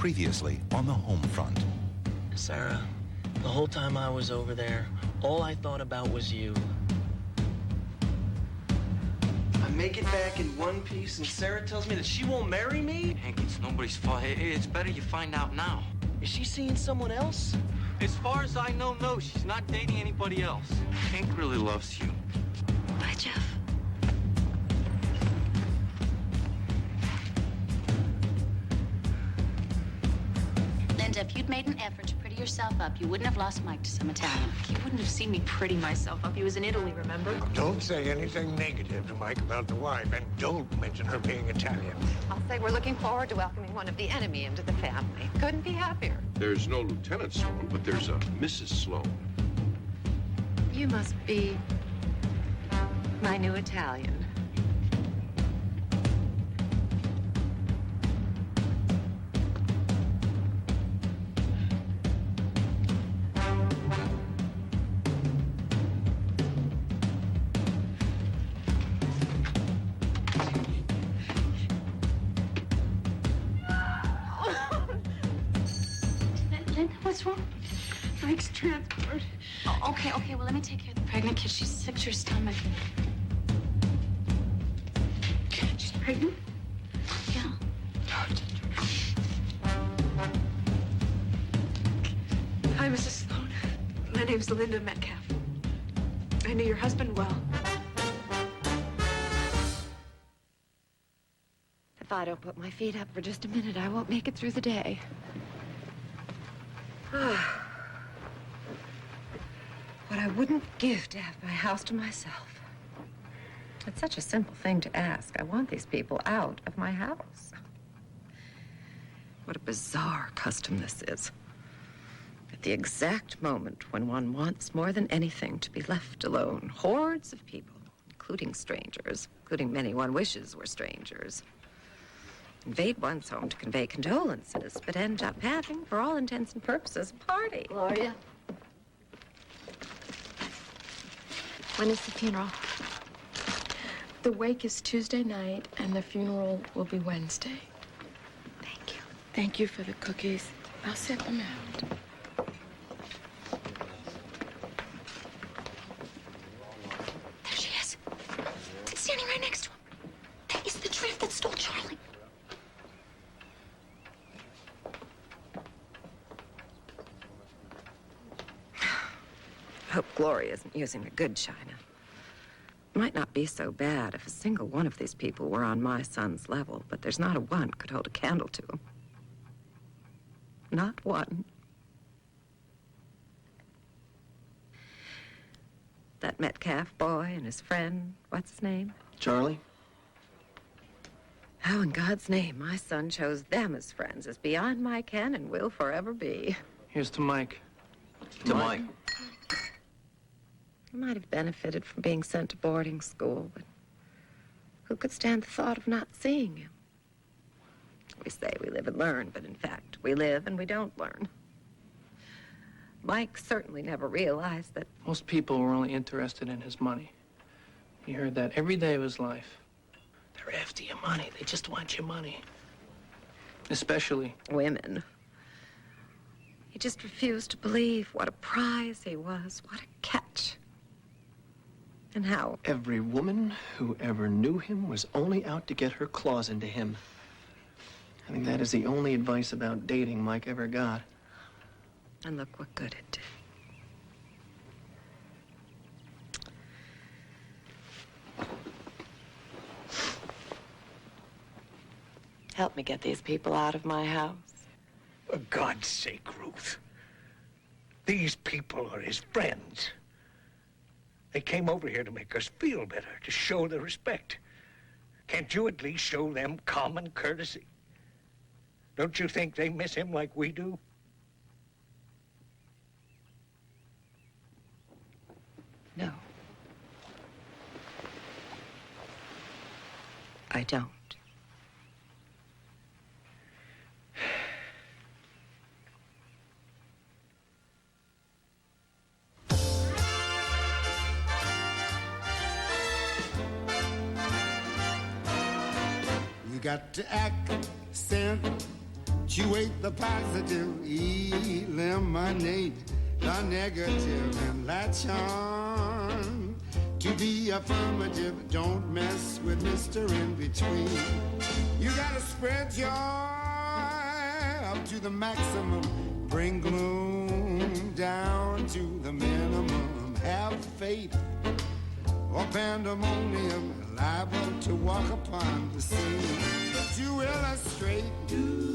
Previously on the Homefront. Sarah, the whole time I was over there, all I thought about was you. I make it back in one piece, and Sarah tells me that she won't marry me? Hank, it's nobody's fault. It's better you find out now. Is she seeing someone else? As far as I know, no. She's not dating anybody else. Hank really loves you. Bye, Jeff. Linda, if you'd made an effort to pretty yourself up, you wouldn't have lost Mike to some Italian. You wouldn't have seen me pretty myself up. He was in Italy, remember? Don't say anything negative to Mike about the wife, and don't mention her being Italian. I'll say we're looking forward to welcoming one of the enemy into the family. Couldn't be happier. There's no Lieutenant Sloan, but there's a Mrs. Sloan. You must be my new Italian. Linda, what's wrong? Mike's transport. Oh, okay. Well, let me take care of the pregnant kid. She's sick to her stomach. She's pregnant? Yeah. Hi, Mrs. Sloan. My name's Linda Metcalf. I knew your husband well. If I don't put my feet up for just a minute, I won't make it through the day. What I wouldn't give to have my house to myself. It's such a simple thing to ask. I want these people out of my house. What a bizarre custom this is. At the exact moment when one wants more than anything to be left alone, hordes of people, including strangers, including many one wishes were strangers, invade one's home to convey condolences, but end up having, for all intents and purposes, a party. Gloria. When is the funeral? The wake is Tuesday night, and the funeral will be Wednesday. Thank you. Thank you for the cookies. I'll set them out. There she is. Standing right next to him. That is the drift that stole Charlie. I hope Gloria isn't using the good china. It might not be so bad if a single one of these people were on my son's level, but there's not a one could hold a candle to him. Not one. That Metcalf boy and his friend, what's his name? Charlie? How in God's name my son chose them as friends is beyond my ken and will forever be. Here's to Mike. To Mike. He might have benefited from being sent to boarding school, but who could stand the thought of not seeing him? We say we live and learn, but in fact, we live and we don't learn. Mike certainly never realized that... Most people were only interested in his money. He heard that every day of his life. They're after your money. They just want your money. Especially women. He just refused to believe what a prize he was, what a catch. And how? Every woman who ever knew him was only out to get her claws into him. I think that is the only advice about dating Mike ever got. And look what good it did. Help me get these people out of my house. For God's sake, Ruth. These people are his friends. They came over here to make us feel better, to show their respect. Can't you at least show them common courtesy? Don't you think they miss him like we do? No. I don't. You got to accent Punctuate the positive, eliminate the negative, and latch on to the affirmative. Don't mess with Mr. In Between. You gotta spread joy up to the maximum. Bring gloom down to the minimum. Have faith or pandemonium, liable to walk upon the scene. To illustrate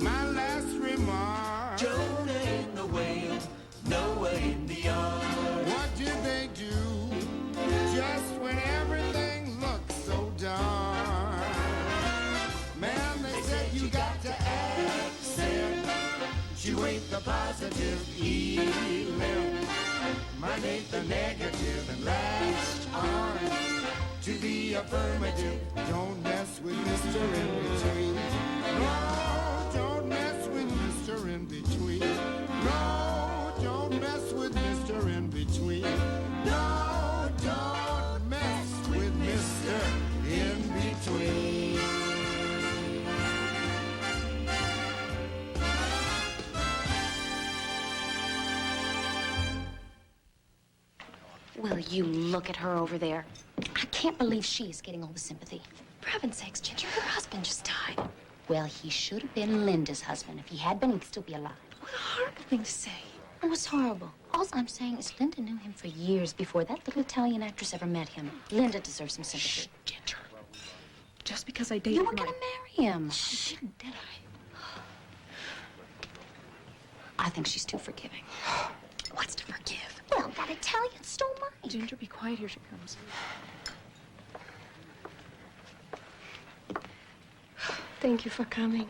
my last remark, Jonah in the whale, Noah in the ark. What did they do just when everything looked so dark? Man, they said you got to accentuate the positive, eliminate the negative, and latch on to the affirmative. Don't mess with Mr. In Between. No, don't mess with Mr. In Between. No, don't mess with Mr. In Between. No, don't mess with Mr. In Between. Will you look at her over there? I can't believe she's getting all the sympathy. For heaven's sakes, Ginger, her husband just died. Well, he should have been Linda's husband. If he had been, he'd still be alive. What a horrible thing to say. It was horrible. All I'm saying is Linda knew him for years before that little Italian actress ever met him. Linda deserves some sympathy. Shh, Ginger. Just because I dated You were gonna marry him. Shh. I didn't, did I? I think she's too forgiving. What's to forgive? Well, that Italian stole mine. Ginger, be quiet. Here she comes. Thank you for coming.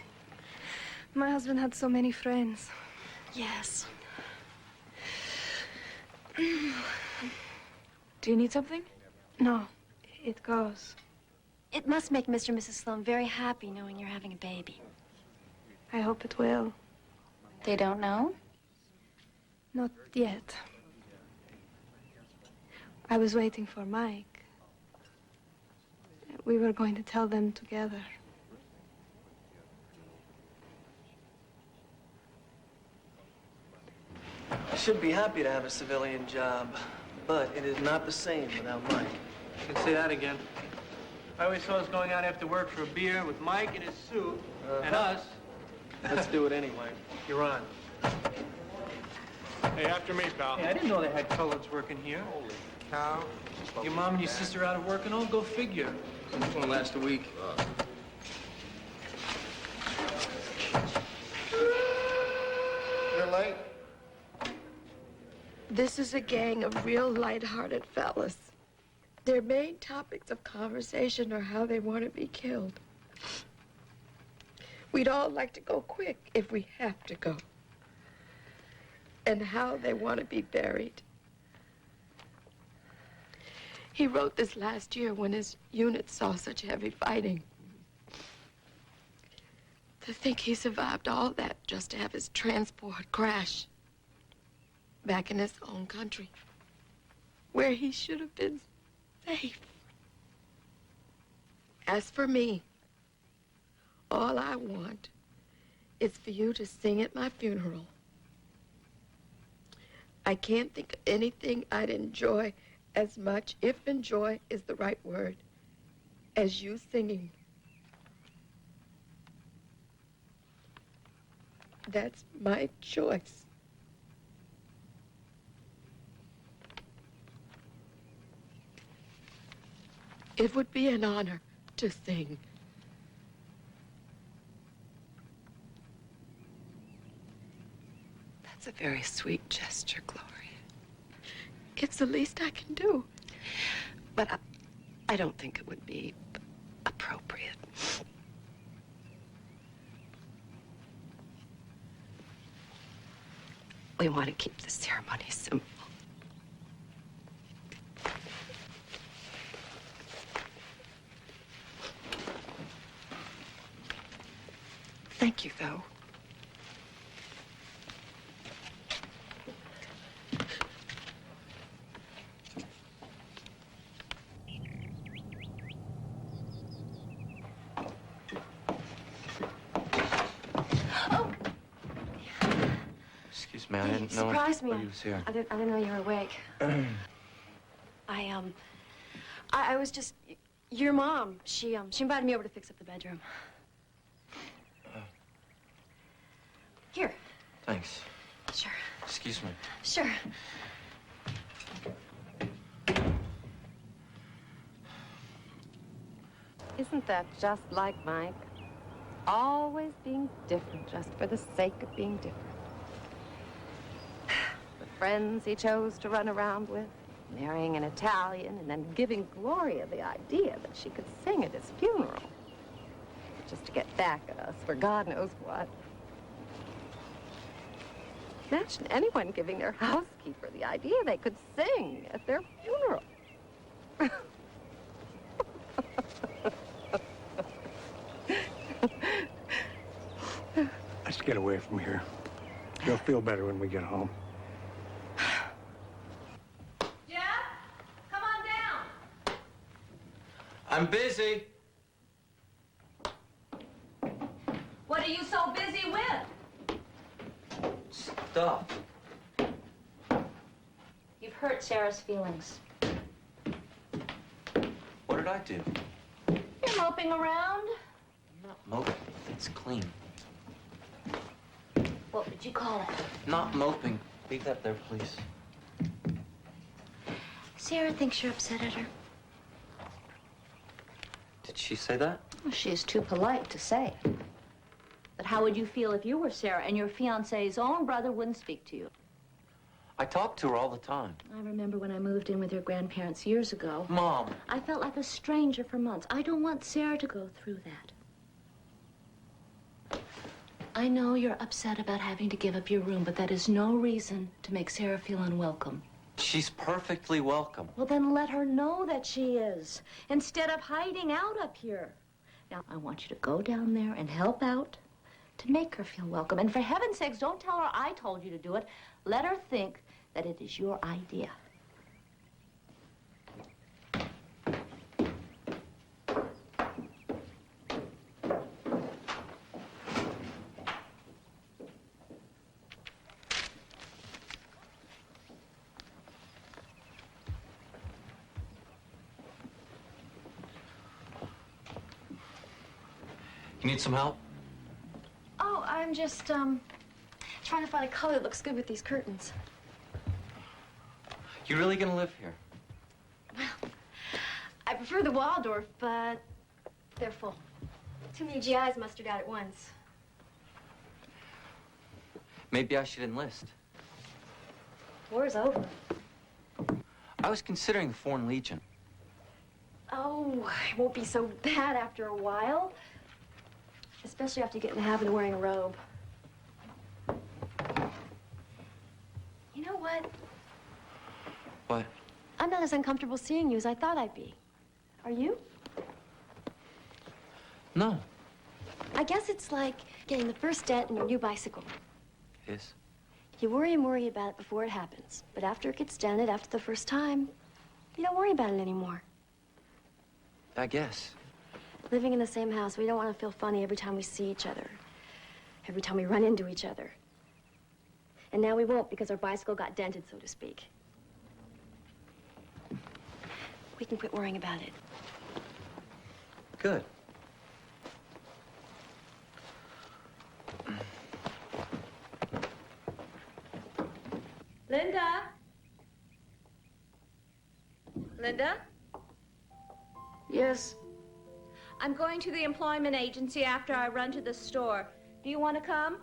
My husband had so many friends. Yes. Do you need something? No, it goes. It must make Mr. and Mrs. Sloan very happy knowing you're having a baby. I hope it will. They don't know? Not yet. I was waiting for Mike. We were going to tell them together. I should be happy to have a civilian job, but it is not the same without Mike. You can say that again. I always saw us going out after work for a beer with Mike in his suit and us. Let's do it anyway. You're on. Hey, after me, pal. Hey, I didn't know they had coloreds working here. Holy cow. Your mom and your sister out of work and all? Go figure. This won't last a week. You're late. This is a gang of real light-hearted fellas. Their main topics of conversation are how they want to be killed. We'd all like to go quick if we have to go. And how they want to be buried. He wrote this last year when his unit saw such heavy fighting. To think he survived all that just to have his transport crash back in his own country, where he should have been safe. As for me, all I want is for you to sing at my funeral. I can't think of anything I'd enjoy as much, if enjoy is the right word, as you singing. That's my choice. It would be an honor to sing. That's a very sweet gesture, Gloria. It's the least I can do. But I don't think it would be appropriate. We want to keep the ceremony simple. Thank you, though. Excuse me, I didn't know Surprised me. he was here. I didn't know you were awake. I was just... Your mom, she invited me over to fix up the bedroom. Here. Thanks. Sure. Excuse me. Sure. Isn't that just like Mike? Always being different just for the sake of being different. The friends he chose to run around with, marrying an Italian, and then giving Gloria the idea that she could sing at his funeral. Just to get back at us for God knows what. Imagine anyone giving their housekeeper the idea they could sing at their funeral. Let's get away from here. You'll feel better when we get home. Jeff, come on down. I'm busy. What are you so busy with? Stop. You've hurt Sarah's feelings. What did I do? You're moping around. I'm not moping. It's clean. What would you call it? Not moping. Leave that there, please. Sarah thinks you're upset at her. Did she say that? Well, she is too polite to say. But how would you feel if you were Sarah and your fiancé's own brother wouldn't speak to you? I talk to her all the time. I remember when I moved in with your grandparents years ago. Mom. I felt like a stranger for months. I don't want Sarah to go through that. I know you're upset about having to give up your room, but that is no reason to make Sarah feel unwelcome. She's perfectly welcome. Well, then let her know that she is, instead of hiding out up here. Now, I want you to go down there and help out to make her feel welcome. And for heaven's sakes, don't tell her I told you to do it. Let her think that it is your idea. You need some help? Oh, I'm just, trying to find a color that looks good with these curtains. You really gonna live here? Well, I prefer the Waldorf, but they're full. Too many GIs mustered out at once. Maybe I should enlist. War's over. I was considering the Foreign Legion. Oh, it won't be so bad after a while. Especially after you get in the habit of wearing a robe. You know what? What? I'm not as uncomfortable seeing you as I thought I'd be. Are you? No. I guess it's like getting the first dent in your new bicycle. It is? You worry and worry about it before it happens. But after it gets dented, after the first time, you don't worry about it anymore. I guess. Living in the same house, we don't want to feel funny every time we see each other. Every time we run into each other. And now we won't because our bicycle got dented, so to speak. We can quit worrying about it. Good. Linda? Linda? Yes. I'm going to the employment agency after I run to the store. Do you want to come?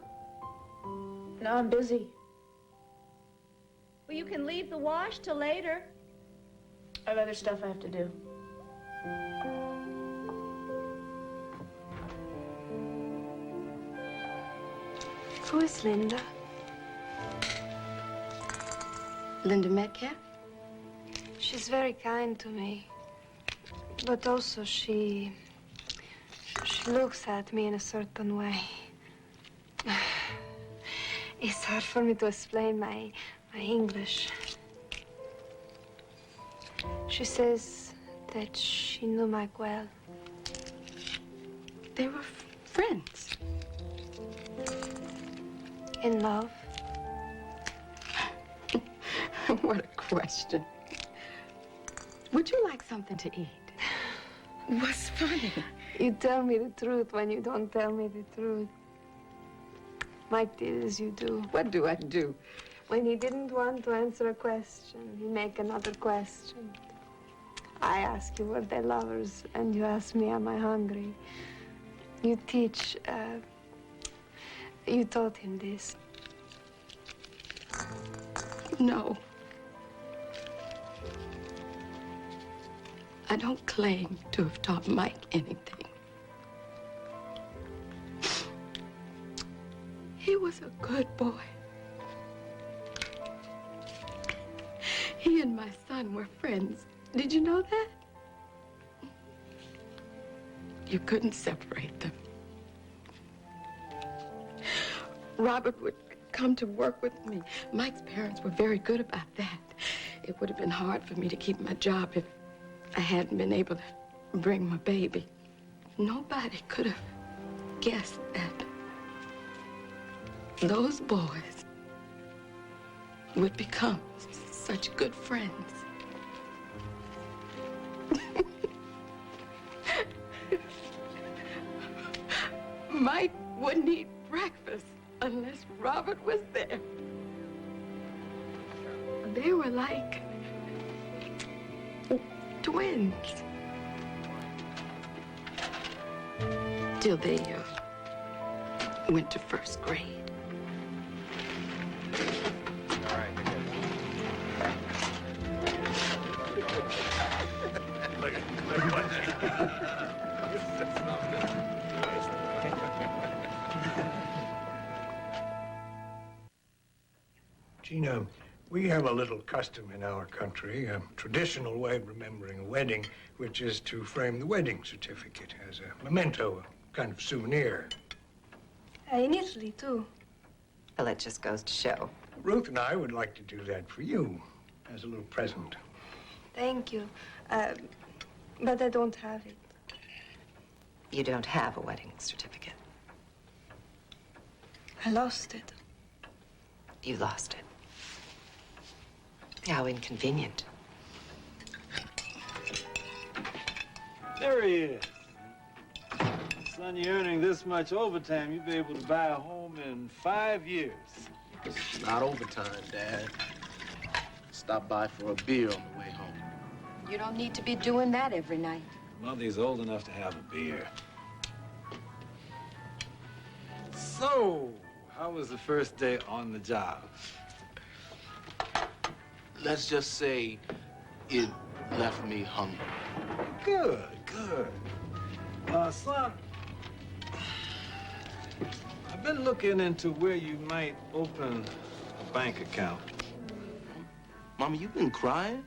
No, I'm busy. Well, you can leave the wash till later. I have other stuff I have to do. Who is Linda? Linda Metcalf? She's very kind to me. But also she looks at me in a certain way. It's hard for me to explain my English. She says that she knew Mike well. They were friends. In love. What a question. Would you like something to eat? What's funny? You tell me the truth when you don't tell me the truth. Mike did as you do. What do I do? When he didn't want to answer a question, he make another question. I ask you, were they lovers? And you ask me, am I hungry? You teach, you taught him this. No. I don't claim to have taught Mike anything. He was a good boy. He and my son were friends. Did you know that? You couldn't separate them. Robert would come to work with me. Mike's parents were very good about that. It would have been hard for me to keep my job if I hadn't been able to bring my baby. Nobody could have guessed that those boys would become such good friends. Mike wouldn't eat breakfast unless Robert was there. They were like twins. Till they went to first grade. Gina, we have a little custom in our country, a traditional way of remembering a wedding, which is to frame the wedding certificate as a memento, a kind of souvenir. In Italy, too. Well, it just goes to show. Ruth and I would like to do that for you as a little present. Thank you. But I don't have it. You don't have a wedding certificate. I lost it. You lost it. How inconvenient. There he is. Son, you're earning this much overtime, you'll be able to buy a home in 5 years. It's not overtime, Dad. Stop by for a beer on the way home. You don't need to be doing that every night. Mother's old enough to have a beer. So, how was the first day on the job? Let's just say it left me hungry. Good, good. Son, I've been looking into where you might open a bank account. Mama, you been crying?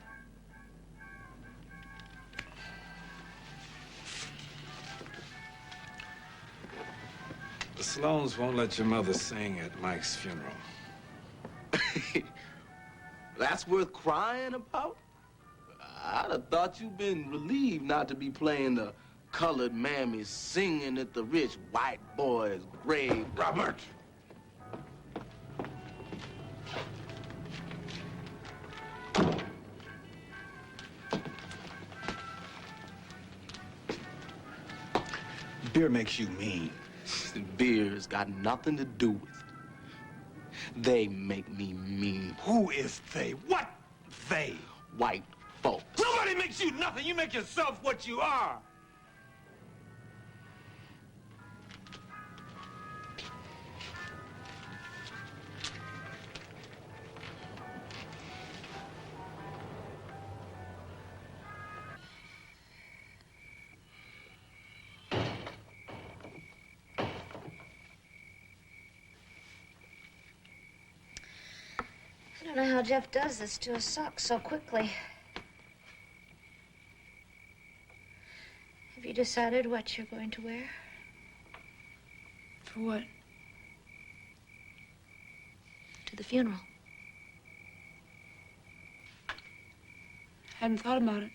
The Sloans won't let your mother sing at Mike's funeral. That's worth crying about? I'd have thought you'd been relieved not to be playing the colored mammy singing at the rich white boy's grave. Robert! Beer makes you mean. Beer's got nothing to do with it. They make me mean. Who is they? What they? White folks. Nobody makes you nothing. You make yourself what you are. I don't know how Jeff does this to his socks so quickly. Have you decided what you're going to wear? For what? To the funeral. Hadn't thought about it.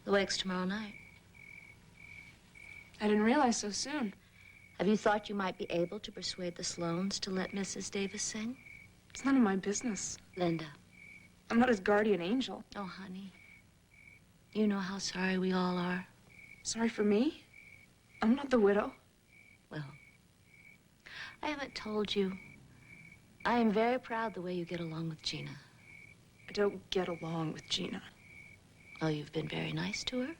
The wake's tomorrow night. I didn't realize so soon. Have you thought you might be able to persuade the Sloanes to let Mrs. Davis sing? It's none of my business. Linda. I'm not his guardian angel. Oh, honey. You know how sorry we all are. Sorry for me? I'm not the widow. Well, I haven't told you. I am very proud the way you get along with Gina. I don't get along with Gina. Oh, you've been very nice to her?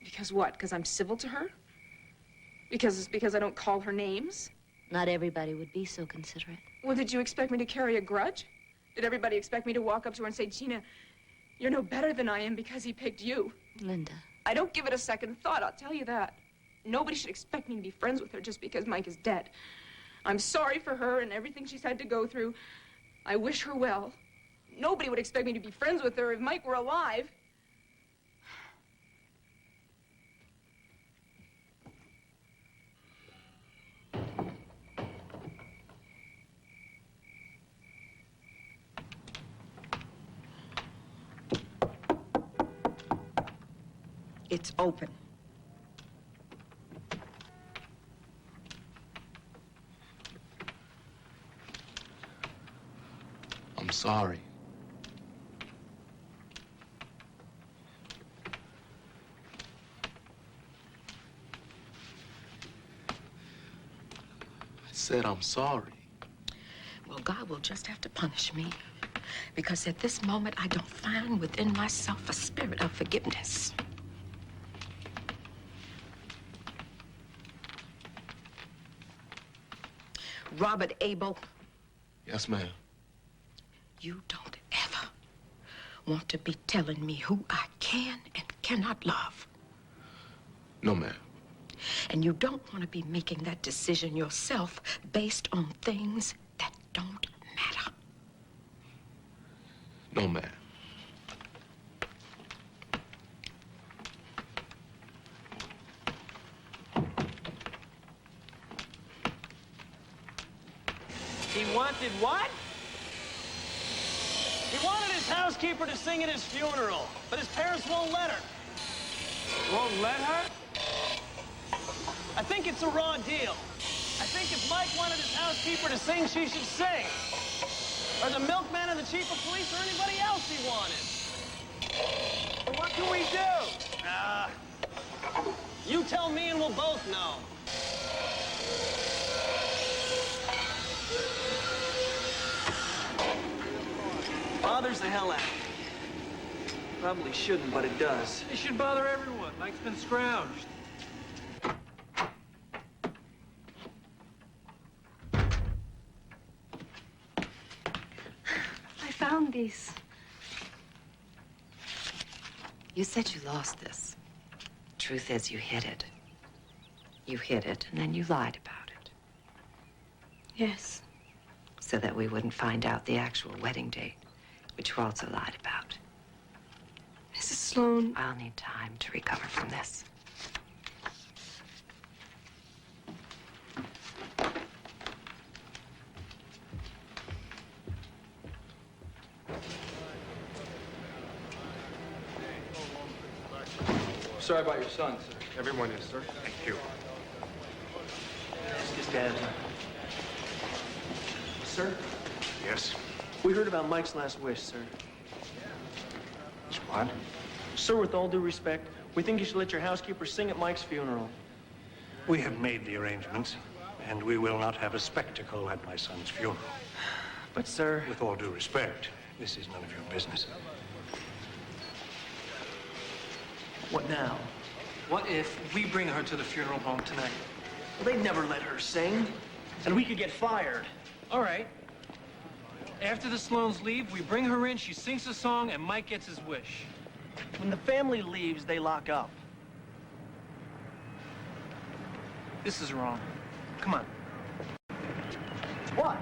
Because what? Because I'm civil to her? Because I don't call her names? Not everybody would be so considerate. Well, did you expect me to carry a grudge? Did everybody expect me to walk up to her and say, Gina, you're no better than I am because he picked you? Linda. I don't give it a second thought, I'll tell you that. Nobody should expect me to be friends with her just because Mike is dead. I'm sorry for her and everything she's had to go through. I wish her well. Nobody would expect me to be friends with her if Mike were alive. It's open. I'm sorry. I said I'm sorry. Well, God will just have to punish me. Because at this moment, I don't find within myself a spirit of forgiveness. Robert Abel. Yes, ma'am. You don't ever want to be telling me who I can and cannot love. No, ma'am. And you don't want to be making that decision yourself based on things that don't matter. No, ma'am. He wanted what? He wanted his housekeeper to sing at his funeral, but his parents won't let her. Won't let her? I think it's a raw deal. I think if Mike wanted his housekeeper to sing, she should sing. Or the milkman or the chief of police or anybody else he wanted. But what can we do? You tell me and we'll both know. Bothers the hell out of me. Probably shouldn't, but it does. It should bother everyone. Mike's been scrounged. I found these. You said you lost this. Truth is, you hid it. You hid it, and then you lied about it. Yes. So that we wouldn't find out the actual wedding date, which you also lied about. Mrs. Sloan. I'll need time to recover from this. Sorry about your son, sir. Everyone is, sir. Thank you. It's just Dad. Sir? Yes? We heard about Mike's last wish, sir. Which what? Sir, with all due respect, we think you should let your housekeeper sing at Mike's funeral. We have made the arrangements, and we will not have a spectacle at my son's funeral. But, sir... With all due respect, this is none of your business. What now? What if we bring her to the funeral home tonight? Well, they'd never let her sing, and we could get fired. All right. After the Sloans leave, we bring her in, she sings a song, and Mike gets his wish. When the family leaves, they lock up. This is wrong. Come on. What?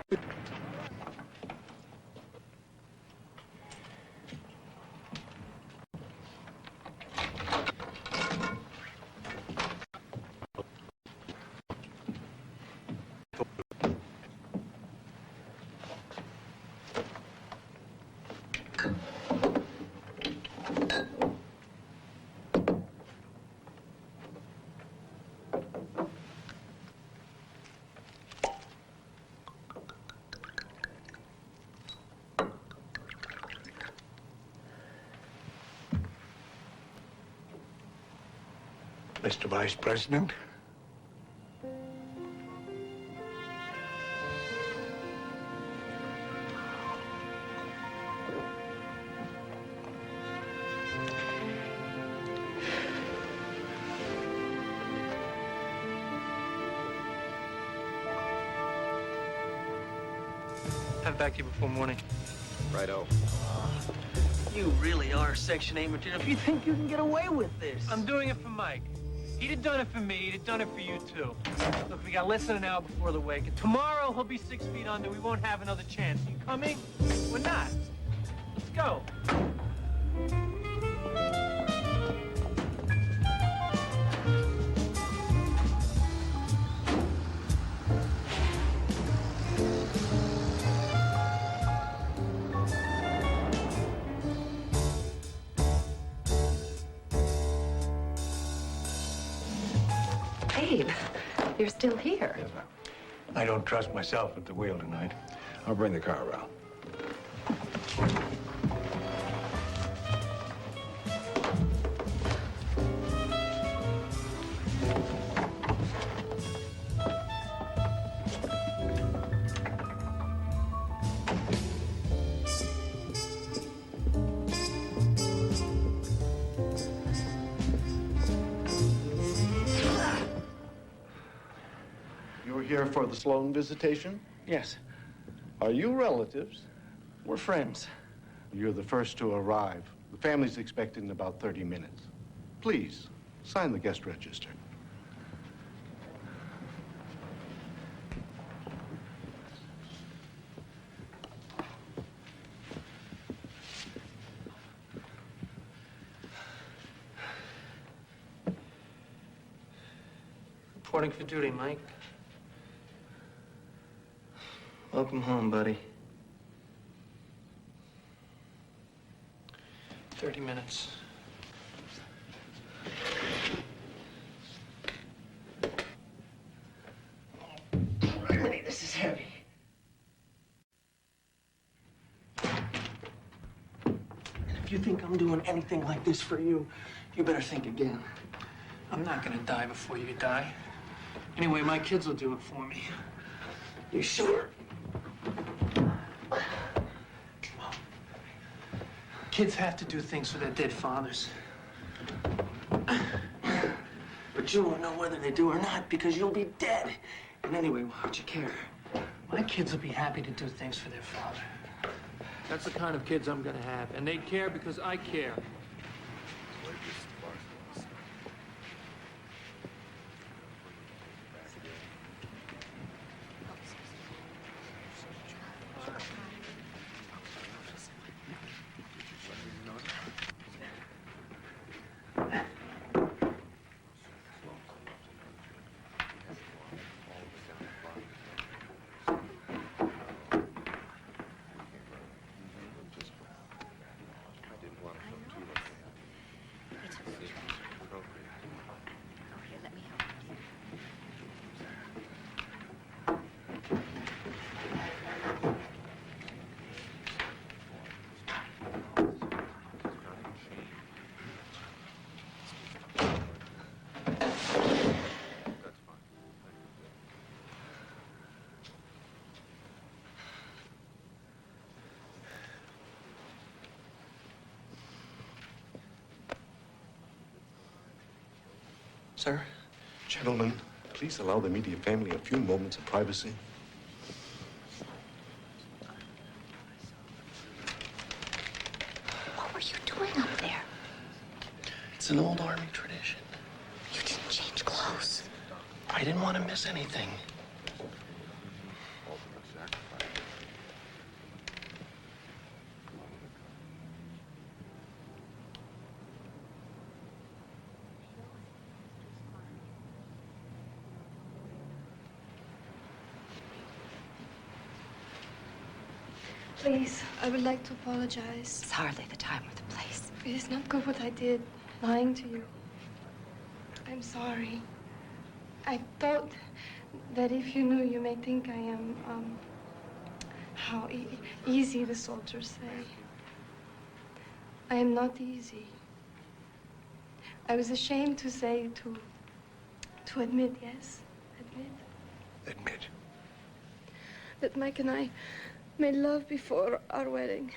Mr. Vice President. Have it back to you before morning. Righto. You really are Section 8 material. If you think you can get away with this. I'm doing it for Mike. He'd have done it for me. He'd have done it for you, too. Look, we got less than an hour before the wake. And tomorrow, he'll be 6 feet under. We won't have another chance. You coming? We're not. Let's go. Babe, you're still here. Yes, ma'am. I don't trust myself at the wheel tonight. I'll bring the car around. You're here for the Sloan visitation? Yes. Are you relatives? We're friends. You're the first to arrive. The family's expected in about 30 minutes. Please, sign the guest register. Reporting for duty, Mike. Welcome home, buddy. 30 minutes. Really, this is heavy. And if you think I'm doing anything like this for you, you better think again. I'm not gonna die before you die. Anyway, my kids will do it for me. You sure? Kids have to do things for their dead fathers. But you won't know whether they do or not because you'll be dead. And anyway, why would you care? My kids will be happy to do things for their father. That's the kind of kids I'm gonna have, and they care because I care. Sir? Gentlemen, please allow the immediate family a few moments of privacy. What were you doing up there? It's an old Army tradition. You didn't change clothes. I didn't want to miss anything. Please, I would like to apologize. It's hardly the time or the place. It is not good what I did, lying to you. I'm sorry. I thought that if you knew, you may think I am, how easy the soldiers say. I am not easy. I was ashamed to say to to admit, yes, admit. Admit. That Mike and I made love before our wedding.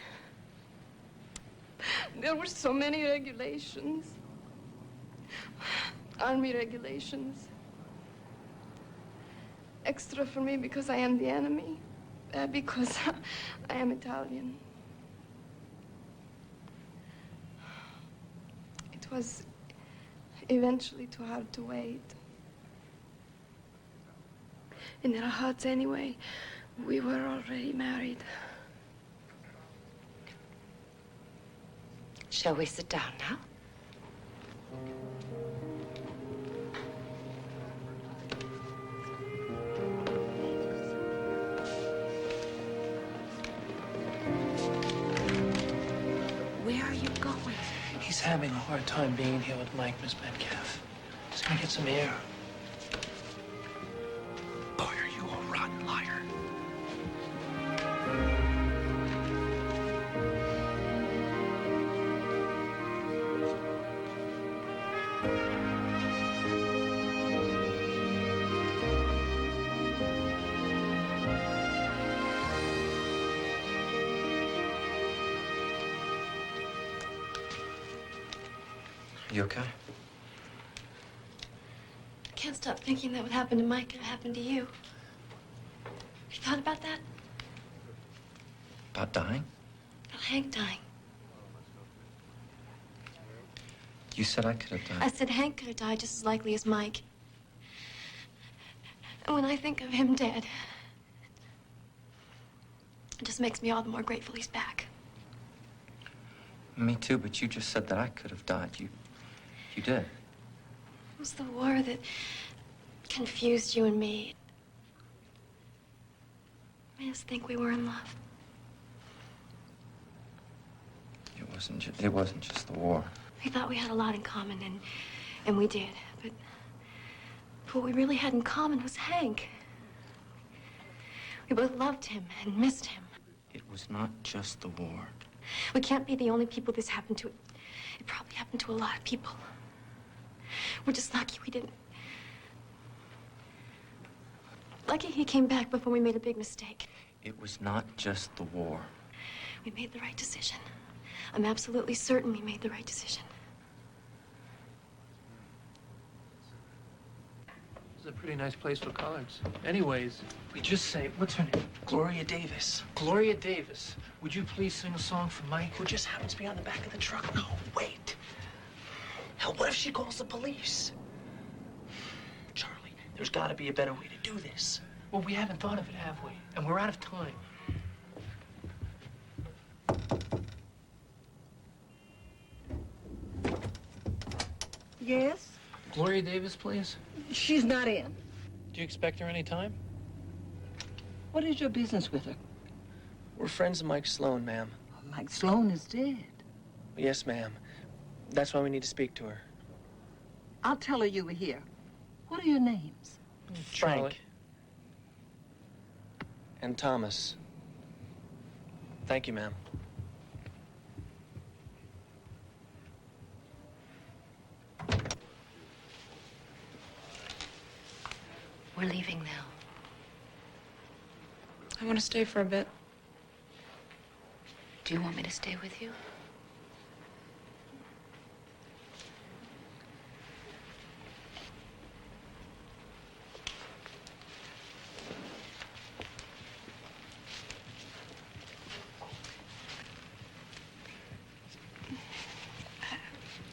There were so many regulations. Army regulations. Extra for me because I am the enemy. Because I am Italian. It was eventually too hard to wait. In our hearts anyway, we were already married. Shall we sit down now? Where are you going? He's having a hard time being here with Mike, Miss Metcalf. He's gonna get some air. Boy, are you a rotten liar. You okay? I can't stop thinking that what happened to Mike could have happened to you. You thought about that? About dying? About Hank dying. You said I could have died. I said Hank could have died just as likely as Mike. And when I think of him dead, it just makes me all the more grateful he's back. Me too, but you just said that I could have died. You did. It was the war that confused you and me. Made us think we were in love. It wasn't just the war. We thought we had a lot in common, and we did. But what we really had in common was Hank. We both loved him and missed him. It was not just the war. We can't be the only people this happened to. It probably happened to a lot of people. We're just lucky we didn't. Lucky he came back before we made a big mistake. It was not just the war. We made the right decision. I'm absolutely certain we made the right decision. This is a pretty nice place for cards. Anyways, we just say, what's her name? Gloria Davis. Gloria Davis, would you please sing a song for Mike, who just happens to be on the back of the truck? No, wait. Hell, what if she calls the police? Charlie, there's got to be a better way to do this. Well, we haven't thought of it, have we? And we're out of time. Yes? Gloria Davis, please. She's not in. Do you expect her any time? What is your business with her? We're friends of Mike Sloan, ma'am. Mike Sloan is dead. Yes, ma'am. That's why we need to speak to her. I'll tell her you were here. What are your names? Frank. And Thomas. Thank you, ma'am. We're leaving now. I want to stay for a bit. Do you want me to stay with you?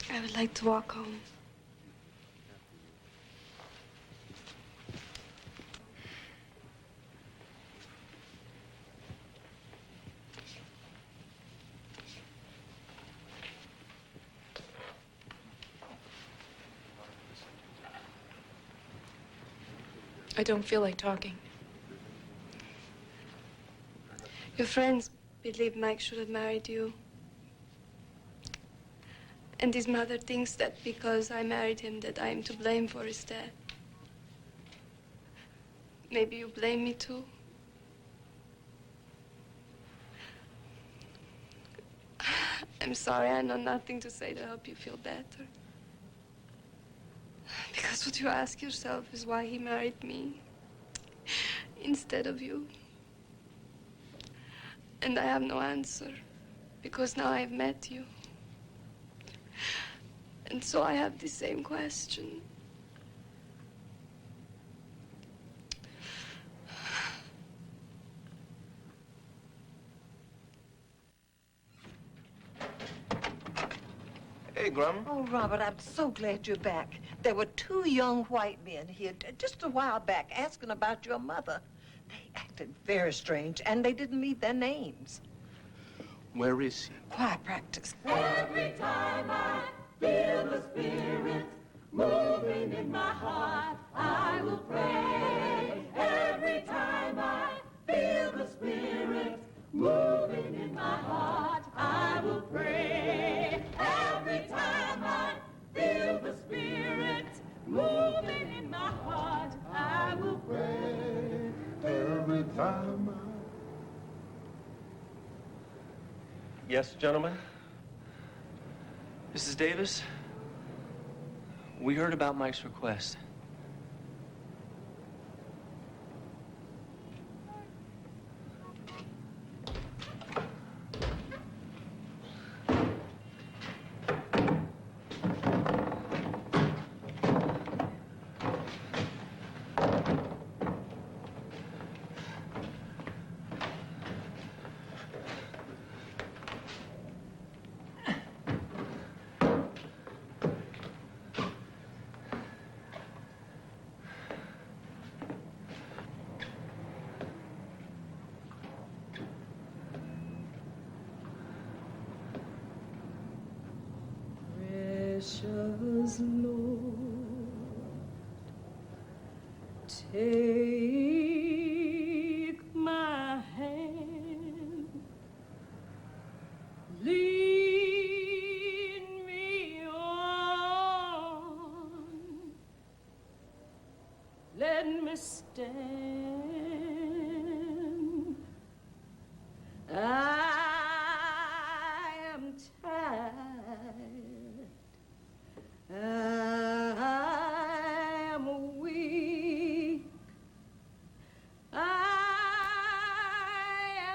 I would like to walk home. I don't feel like talking. Your friends believe Mike should have married you. And his mother thinks that because I married him that I am to blame for his death. Maybe you blame me too? I'm sorry, I know nothing to say to help you feel better. Because That's what you ask yourself is why he married me instead of you. And I have no answer because now I've met you. And so I have the same question. Hey, Grandma. Oh, Robert, I'm so glad you're back. There were 2 young white men here just a while back asking about your mother. They acted very strange, and they didn't leave their names. Where is she? Choir practice. Every time I feel the Spirit moving in my heart, I will pray. Every time I feel the Spirit moving in my heart, I will pray. Every time I feel the Spirit moving in my heart, I will pray. Every time Yes, gentlemen? Mrs. Davis? We heard about Mike's request. Precious Lord, take my hand, lead me on, let me stand. I am tired. I am weak. I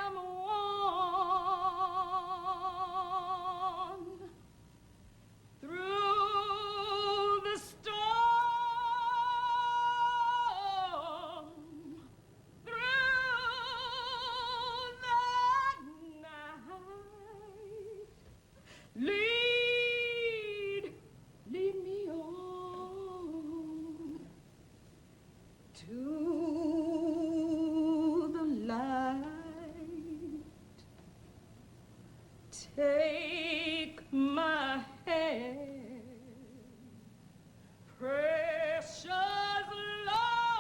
am worn through the storm, through the night. Lead me on to the light. Take my hand, precious Lord.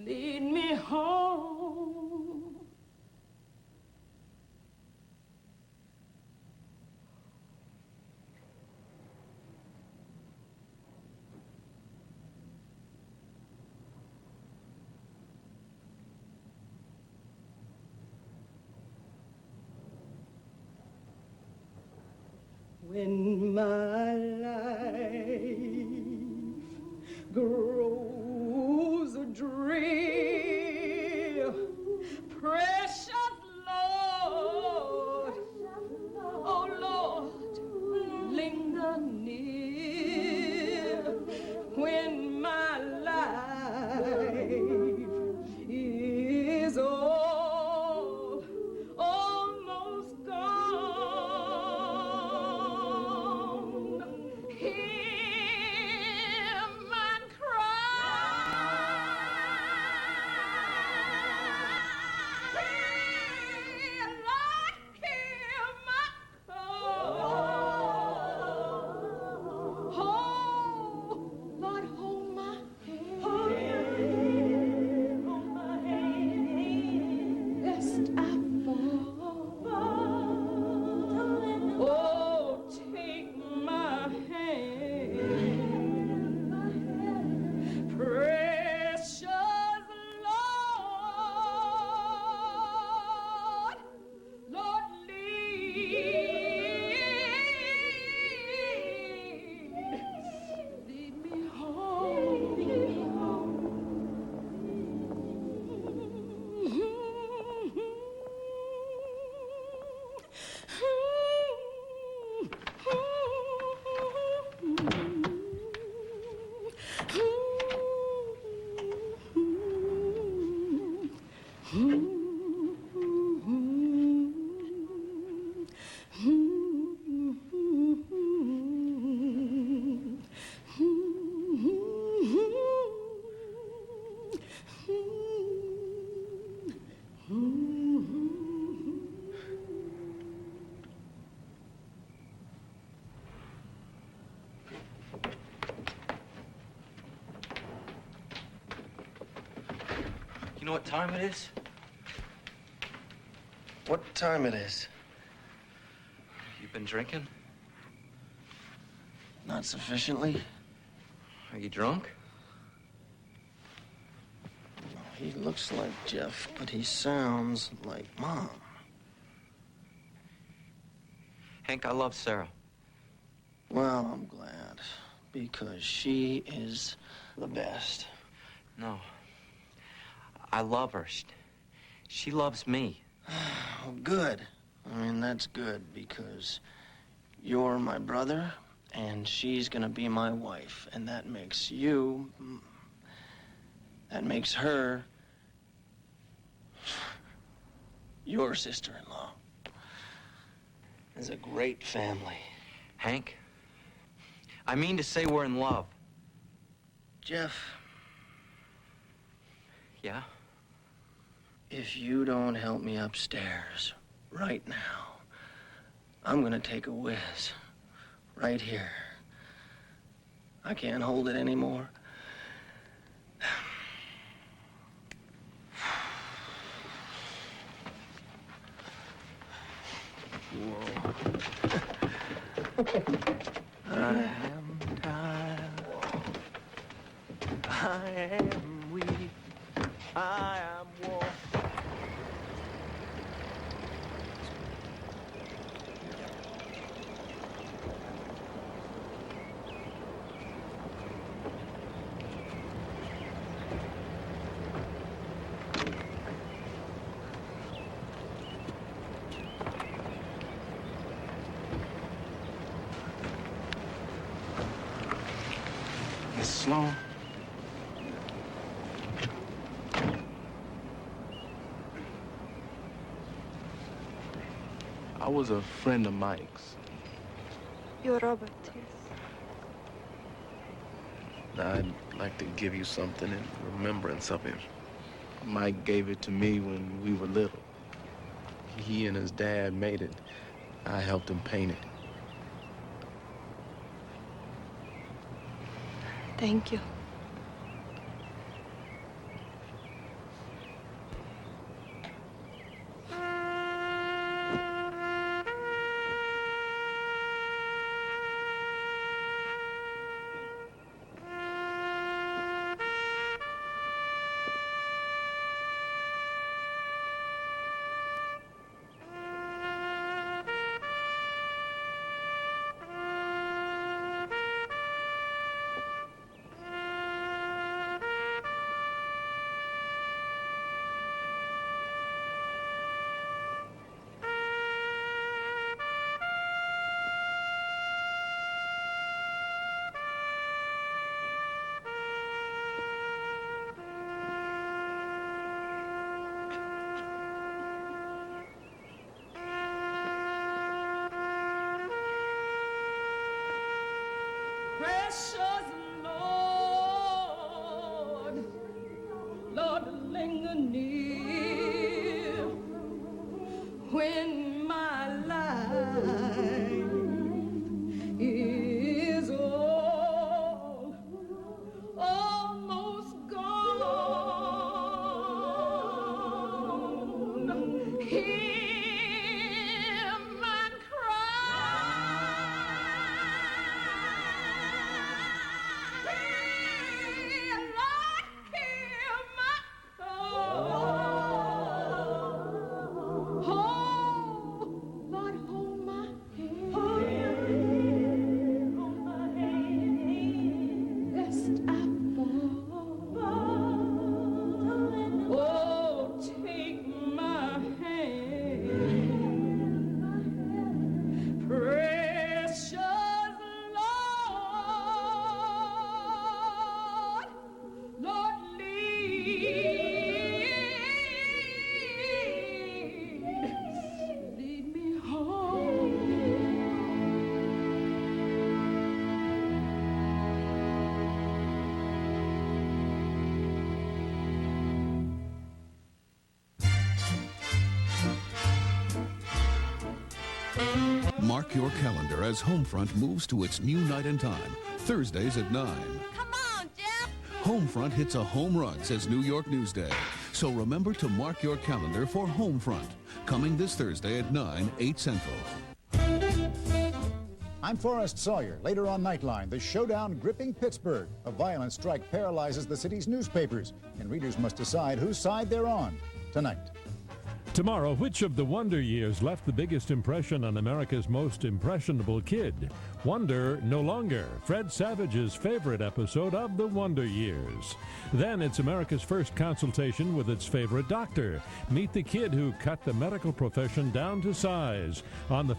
Lead me home. When my life grows drear, precious Lord, oh Lord, linger near. When my life is all almost gone, You know what time it is? What time it is? You've been drinking? Not sufficiently. Are you drunk? He looks like Jeff, but he sounds like Mom. Hank, I love Sarah. Well, I'm glad, because she is the best. No. I love her. She loves me. Well, good. I mean, that's good, because you're my brother, and she's gonna be my wife, and that makes you... that makes her... your sister-in-law. It's a great family. Hank, I mean to say we're in love. Jeff. Yeah? If you don't help me upstairs right now, I'm gonna take a whiz right here. I can't hold it anymore. Whoa. I am tired. I am weak. I am worn. Miss Sloan? I was a friend of Mike's. You're Robert, yes. I'd like to give you something in remembrance of him. Mike gave it to me when we were little. He and his dad made it. I helped him paint it. Thank you. Precious Lord, Lord, linger near when my life is all almost gone. Hear my Mark your calendar as Homefront moves to its new night and time, Thursdays at 9. Come on, Jeff! Homefront hits a home run, says New York Newsday. So remember to mark your calendar for Homefront, coming this Thursday at 9, 8 Central. I'm Forrest Sawyer. Later on Nightline, the showdown gripping Pittsburgh. A violent strike paralyzes the city's newspapers, and readers must decide whose side they're on tonight. Tomorrow, which of the Wonder Years left the biggest impression on America's most impressionable kid? Wonder No Longer, Fred Savage's favorite episode of the Wonder Years. Then it's America's first consultation with its favorite doctor. Meet the kid who cut the medical profession down to size on the